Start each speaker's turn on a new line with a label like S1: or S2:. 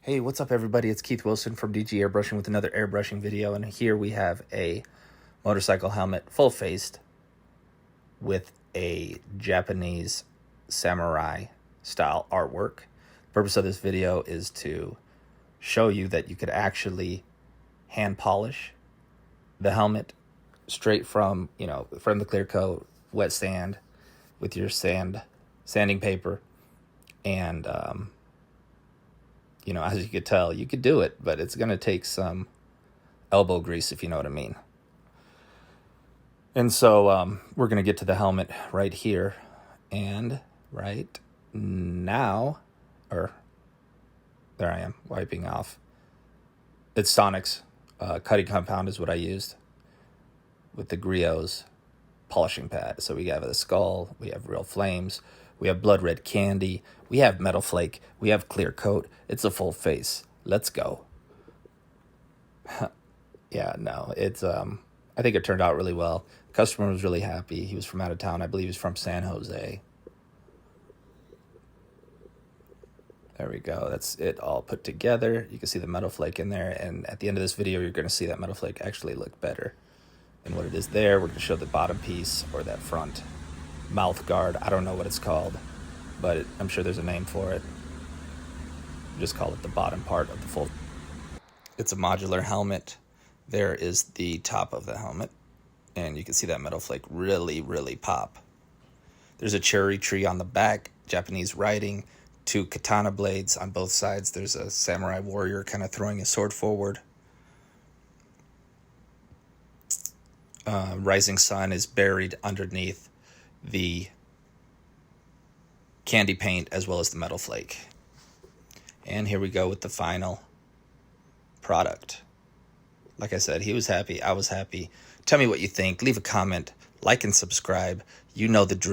S1: Hey, what's up everybody? It's Keith Wilson from DG Airbrushing with another airbrushing video, and here we have a motorcycle helmet full-faced with a Japanese samurai style artwork. The purpose of this video is to show you that you could actually hand polish the helmet straight from the clear coat, wet sand with your sanding paper, and as you could tell, you could do it, but it's going to take some elbow grease, if you know what I mean. And so we're going to get to the helmet right here. And right now, there I am, wiping off. It's Sonic's cutting compound is what I used with the Griot's polishing pad. So we have the skull, we have real flames, we have blood red candy, we have metal flake, we have clear coat. It's a full face. Let's go. Yeah, no, it's I think it turned out really well. The customer was really happy. He was from out of town. I believe he's from San Jose. There we go. That's it all put together. You can see the metal flake in there, and at the end of this video, you're going to see that metal flake actually look better than what it is there. We're going to show the bottom piece, or that front mouth guard. I don't know what it's called, but I'm sure there's a name for it. Just call it the bottom part of the full. It's a modular helmet. There is the top of the helmet, and you can see that metal flake really, really pop. There's a cherry tree on the back, Japanese writing, 2 katana blades on both sides. There's a samurai warrior kind of throwing his sword forward. Rising sun is buried underneath the candy paint as well as the metal flake. And here we go with the final product. Like I said, he was happy. I was happy. Tell me what you think. Leave a comment. Like and subscribe. You know the drill.